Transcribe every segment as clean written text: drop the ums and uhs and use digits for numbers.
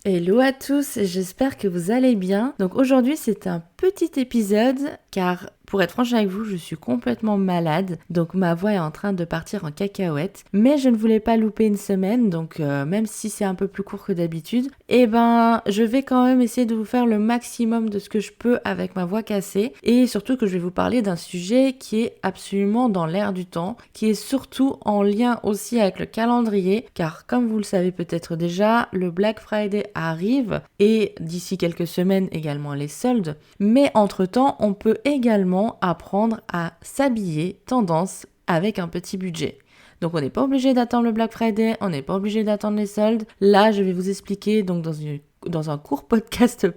Hello à tous, j'espère que vous allez bien. Donc aujourd'hui c'est un petit épisode car pour être franche avec vous, je suis complètement malade, donc ma voix est en train de partir en cacahuète. Mais je ne voulais pas louper une semaine, donc même si c'est un peu plus court que d'habitude, je vais quand même essayer de vous faire le maximum de ce que je peux avec ma voix cassée. Et surtout que je vais vous parler d'un sujet qui est absolument dans l'air du temps, qui est surtout en lien aussi avec le calendrier, car comme vous le savez peut-être déjà, le Black Friday arrive et d'ici quelques semaines également les soldes. Mais entre-temps, on peut également apprendre à s'habiller tendance avec un petit budget. Donc on n'est pas obligé d'attendre le Black Friday, on n'est pas obligé d'attendre les soldes. Là, je vais vous expliquer donc dans un court podcast,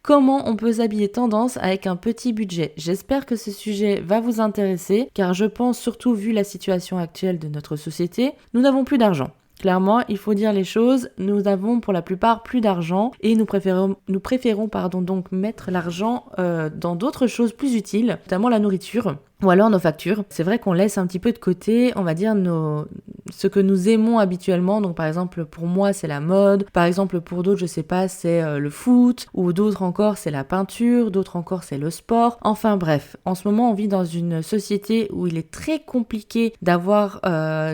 comment on peut s'habiller tendance avec un petit budget. J'espère que ce sujet va vous intéresser, car je pense surtout vu la situation actuelle de notre société, nous n'avons plus d'argent. Clairement, il faut dire les choses, nous avons pour la plupart plus d'argent et nous préférons donc mettre l'argent dans d'autres choses plus utiles, notamment la nourriture ou alors nos factures. C'est vrai qu'on laisse un petit peu de côté, on va dire, ce que nous aimons habituellement. Donc par exemple, pour moi, c'est la mode. Par exemple, pour d'autres, je sais pas, c'est le foot. Ou d'autres encore, c'est la peinture. D'autres encore, c'est le sport. Enfin bref, en ce moment, on vit dans une société où il est très compliqué d'avoir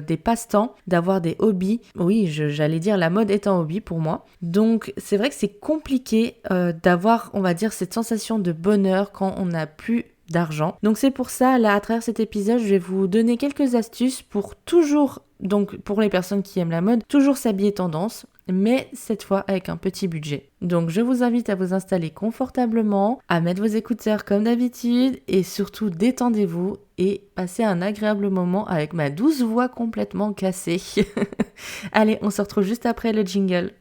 des passe-temps, d'avoir des hobbies. Oui, j'allais dire la mode est un hobby pour moi. Donc c'est vrai que c'est compliqué d'avoir, on va dire, cette sensation de bonheur quand on n'a plus d'argent. Donc c'est pour ça, là, à travers cet épisode, je vais vous donner quelques astuces pour toujours, donc pour les personnes qui aiment la mode, toujours s'habiller tendance, mais cette fois avec un petit budget. Donc je vous invite à vous installer confortablement, à mettre vos écouteurs comme d'habitude et surtout détendez-vous et passez un agréable moment avec ma douce voix complètement cassée. Allez, on se retrouve juste après le jingle.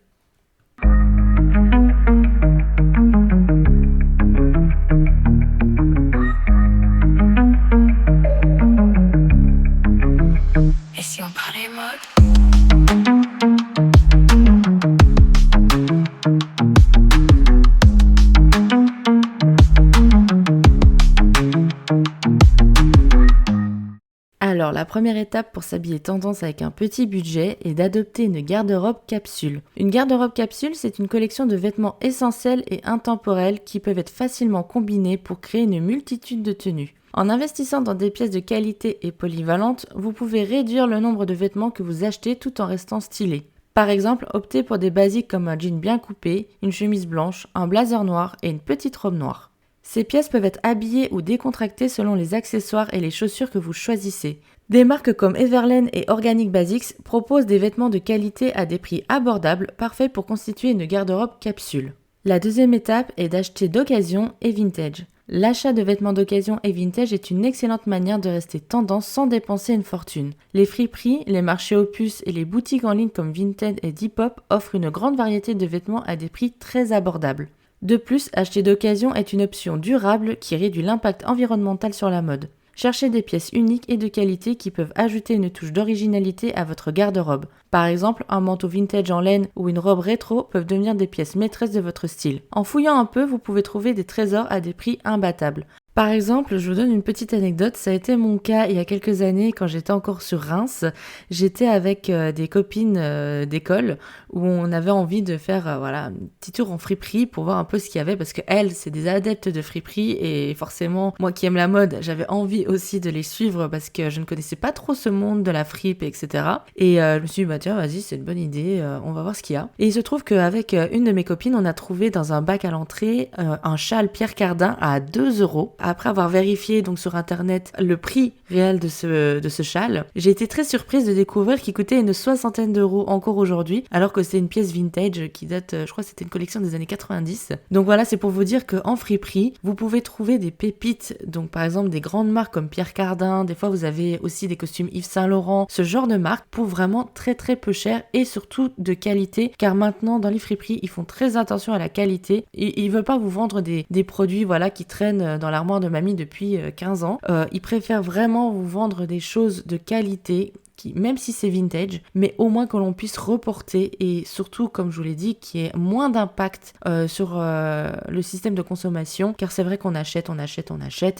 Alors, la première étape pour s'habiller tendance avec un petit budget est d'adopter une garde-robe capsule. Une garde-robe capsule, c'est une collection de vêtements essentiels et intemporels qui peuvent être facilement combinés pour créer une multitude de tenues. En investissant dans des pièces de qualité et polyvalentes, vous pouvez réduire le nombre de vêtements que vous achetez tout en restant stylé. Par exemple, optez pour des basiques comme un jean bien coupé, une chemise blanche, un blazer noir et une petite robe noire. Ces pièces peuvent être habillées ou décontractées selon les accessoires et les chaussures que vous choisissez. Des marques comme Everlane et Organic Basics proposent des vêtements de qualité à des prix abordables, parfaits pour constituer une garde-robe capsule. La deuxième étape est d'acheter d'occasion et vintage. L'achat de vêtements d'occasion et vintage est une excellente manière de rester tendance sans dépenser une fortune. Les friperies, les marchés aux puces et les boutiques en ligne comme Vinted et Depop offrent une grande variété de vêtements à des prix très abordables. De plus, acheter d'occasion est une option durable qui réduit l'impact environnemental sur la mode. Cherchez des pièces uniques et de qualité qui peuvent ajouter une touche d'originalité à votre garde-robe. Par exemple, un manteau vintage en laine ou une robe rétro peuvent devenir des pièces maîtresses de votre style. En fouillant un peu, vous pouvez trouver des trésors à des prix imbattables. Par exemple, je vous donne une petite anecdote, ça a été mon cas il y a quelques années quand j'étais encore sur Reims. J'étais avec des copines d'école où on avait envie de faire un petit tour en friperie pour voir un peu ce qu'il y avait parce que elles, c'est des adeptes de friperie et forcément, moi qui aime la mode, j'avais envie aussi de les suivre parce que je ne connaissais pas trop ce monde de la fripe, etc. Et je me suis dit, tiens, vas-y, c'est une bonne idée, on va voir ce qu'il y a. Et il se trouve qu'avec une de mes copines, on a trouvé dans un bac à l'entrée un châle Pierre Cardin à 2 €. Après avoir vérifié donc sur internet le prix réel de ce châle, j'ai été très surprise de découvrir qu'il coûtait une 60aine d'euros encore aujourd'hui, alors que c'est une pièce vintage qui date, je crois que c'était une collection des années 90. Donc voilà, c'est pour vous dire qu'en friperie, vous pouvez trouver des pépites, donc par exemple des grandes marques comme Pierre Cardin, des fois vous avez aussi des costumes Yves Saint Laurent, ce genre de marque pour vraiment très très peu cher et surtout de qualité, car maintenant dans les friperies, ils font très attention à la qualité et ils veulent pas vous vendre des produits qui traînent dans l'armoire de mamie depuis 15 ans. Ils préfèrent vraiment vous vendre des choses de qualité qui, même si c'est vintage, mais au moins que l'on puisse reporter et surtout, comme je vous l'ai dit, qu'il y ait moins d'impact sur le système de consommation, car c'est vrai qu'on achète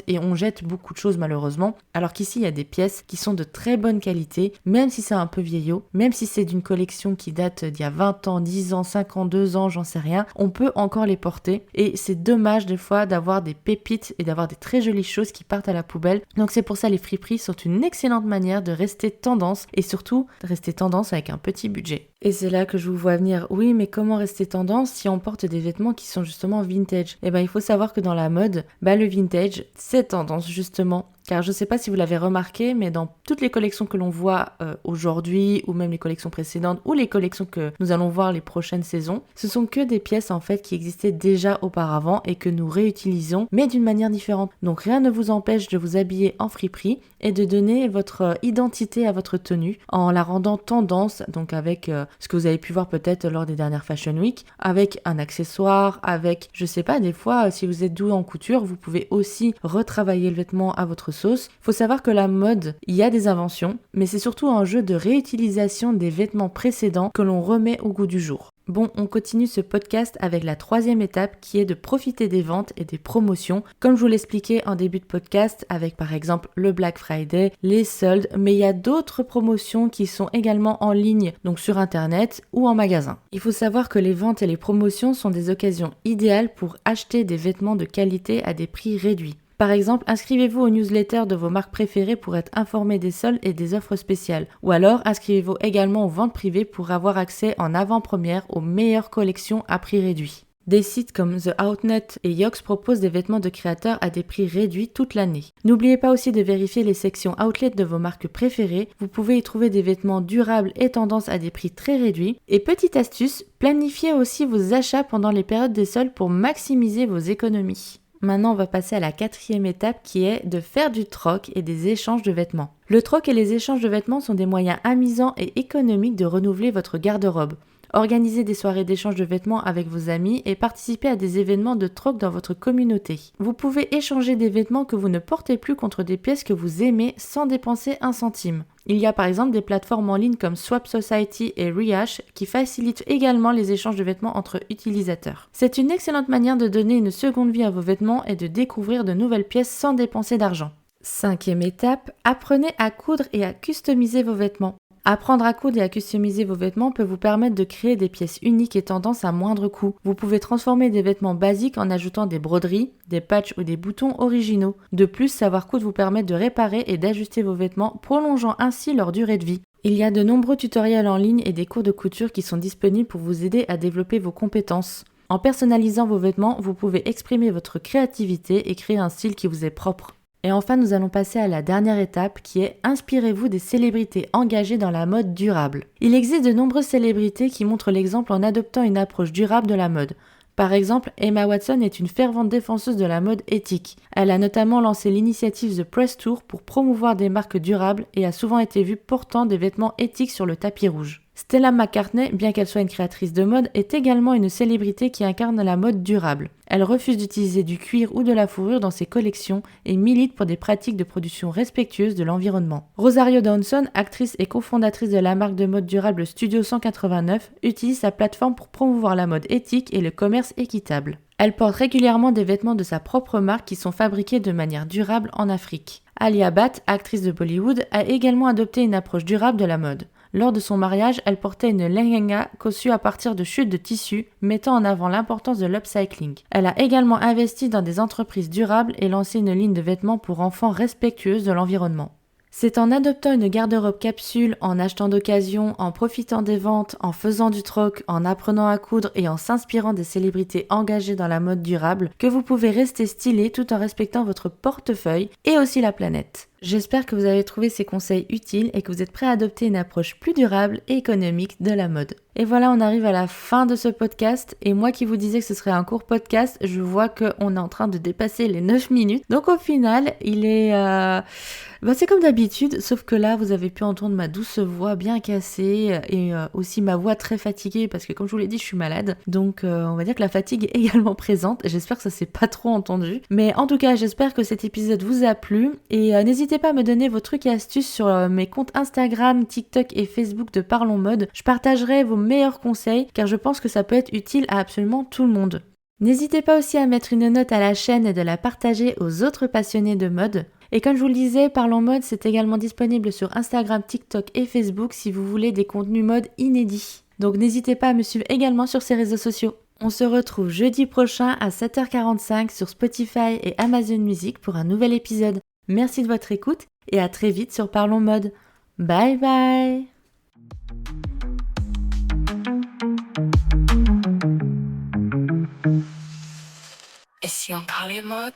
et on jette beaucoup de choses malheureusement, alors qu'ici il y a des pièces qui sont de très bonne qualité, même si c'est un peu vieillot, même si c'est d'une collection qui date d'il y a 20 ans, 10 ans, 5 ans, 2 ans, j'en sais rien, on peut encore les porter et c'est dommage des fois d'avoir des pépites et d'avoir des très jolies choses qui partent à la poubelle. Donc c'est pour ça les friperies sont une excellente manière de rester tendance et surtout de rester tendance avec un petit budget. Et c'est là que je vous vois venir, oui mais comment rester tendance si on porte des vêtements qui sont justement vintage? Eh ben il faut savoir que dans la mode, le vintage c'est tendance justement. Car je ne sais pas si vous l'avez remarqué, mais dans toutes les collections que l'on voit aujourd'hui, ou même les collections précédentes, ou les collections que nous allons voir les prochaines saisons, ce sont que des pièces en fait qui existaient déjà auparavant et que nous réutilisons, mais d'une manière différente. Donc rien ne vous empêche de vous habiller en friperie et de donner votre identité à votre tenue en la rendant tendance, donc avec ce que vous avez pu voir peut-être lors des dernières Fashion Week, avec un accessoire, avec, je sais pas, des fois, si vous êtes doué en couture, vous pouvez aussi retravailler le vêtement à votre sauce. Faut savoir que la mode, il y a des inventions, mais c'est surtout un jeu de réutilisation des vêtements précédents que l'on remet au goût du jour. Bon, on continue ce podcast avec la 3e étape qui est de profiter des ventes et des promotions, comme je vous l'expliquais en début de podcast avec par exemple le Black Friday, les soldes, mais il y a d'autres promotions qui sont également en ligne, donc sur internet ou en magasin. Il faut savoir que les ventes et les promotions sont des occasions idéales pour acheter des vêtements de qualité à des prix réduits. Par exemple, inscrivez-vous aux newsletters de vos marques préférées pour être informé des soldes et des offres spéciales. Ou alors, inscrivez-vous également aux ventes privées pour avoir accès en avant-première aux meilleures collections à prix réduit. Des sites comme The Outnet et Yox proposent des vêtements de créateurs à des prix réduits toute l'année. N'oubliez pas aussi de vérifier les sections outlet de vos marques préférées. Vous pouvez y trouver des vêtements durables et tendance à des prix très réduits. Et petite astuce, planifiez aussi vos achats pendant les périodes des soldes pour maximiser vos économies. Maintenant, on va passer à la 4e étape qui est de faire du troc et des échanges de vêtements. Le troc et les échanges de vêtements sont des moyens amusants et économiques de renouveler votre garde-robe. Organisez des soirées d'échange de vêtements avec vos amis et participez à des événements de troc dans votre communauté. Vous pouvez échanger des vêtements que vous ne portez plus contre des pièces que vous aimez sans dépenser un centime. Il y a par exemple des plateformes en ligne comme Swap Society et Rehash qui facilitent également les échanges de vêtements entre utilisateurs. C'est une excellente manière de donner une seconde vie à vos vêtements et de découvrir de nouvelles pièces sans dépenser d'argent. 5e étape, apprenez à coudre et à customiser vos vêtements. Apprendre à coudre et à customiser vos vêtements peut vous permettre de créer des pièces uniques et tendances à moindre coût. Vous pouvez transformer des vêtements basiques en ajoutant des broderies, des patchs ou des boutons originaux. De plus, savoir coudre vous permet de réparer et d'ajuster vos vêtements, prolongeant ainsi leur durée de vie. Il y a de nombreux tutoriels en ligne et des cours de couture qui sont disponibles pour vous aider à développer vos compétences. En personnalisant vos vêtements, vous pouvez exprimer votre créativité et créer un style qui vous est propre. Et enfin, nous allons passer à la dernière étape qui est inspirez-vous des célébrités engagées dans la mode durable. Il existe de nombreuses célébrités qui montrent l'exemple en adoptant une approche durable de la mode. Par exemple, Emma Watson est une fervente défenseuse de la mode éthique. Elle a notamment lancé l'initiative The Press Tour pour promouvoir des marques durables et a souvent été vue portant des vêtements éthiques sur le tapis rouge. Stella McCartney, bien qu'elle soit une créatrice de mode, est également une célébrité qui incarne la mode durable. Elle refuse d'utiliser du cuir ou de la fourrure dans ses collections et milite pour des pratiques de production respectueuses de l'environnement. Rosario Dawson, actrice et cofondatrice de la marque de mode durable Studio 189, utilise sa plateforme pour promouvoir la mode éthique et le commerce équitable. Elle porte régulièrement des vêtements de sa propre marque qui sont fabriqués de manière durable en Afrique. Alia Bhatt, actrice de Bollywood, a également adopté une approche durable de la mode. Lors de son mariage, elle portait une lehenga conçue à partir de chutes de tissu, mettant en avant l'importance de l'upcycling. Elle a également investi dans des entreprises durables et lancé une ligne de vêtements pour enfants respectueuse de l'environnement. C'est en adoptant une garde-robe capsule, en achetant d'occasion, en profitant des ventes, en faisant du troc, en apprenant à coudre et en s'inspirant des célébrités engagées dans la mode durable que vous pouvez rester stylé tout en respectant votre portefeuille et aussi la planète. J'espère que vous avez trouvé ces conseils utiles et que vous êtes prêts à adopter une approche plus durable et économique de la mode. Et voilà, on arrive à la fin de ce podcast et moi qui vous disais que ce serait un court podcast, je vois qu'on est en train de dépasser les 9 minutes. Donc au final, il est... c'est comme d'habitude, sauf que là, vous avez pu entendre ma douce voix bien cassée et aussi ma voix très fatiguée parce que comme je vous l'ai dit, je suis malade. Donc on va dire que la fatigue est également présente. J'espère que ça s'est pas trop entendu. Mais en tout cas, j'espère que cet épisode vous a plu et n'hésitez N'hésitez pas à me donner vos trucs et astuces sur mes comptes Instagram, TikTok et Facebook de Parlons Mode. Je partagerai vos meilleurs conseils car je pense que ça peut être utile à absolument tout le monde. N'hésitez pas aussi à mettre une note à la chaîne et de la partager aux autres passionnés de mode. Et comme je vous le disais, Parlons Mode, c'est également disponible sur Instagram, TikTok et Facebook si vous voulez des contenus mode inédits. Donc n'hésitez pas à me suivre également sur ces réseaux sociaux. On se retrouve jeudi prochain à 7h45 sur Spotify et Amazon Music pour un nouvel épisode. Merci de votre écoute et à très vite sur Parlons Mode. Bye bye! Et si on parlait mode?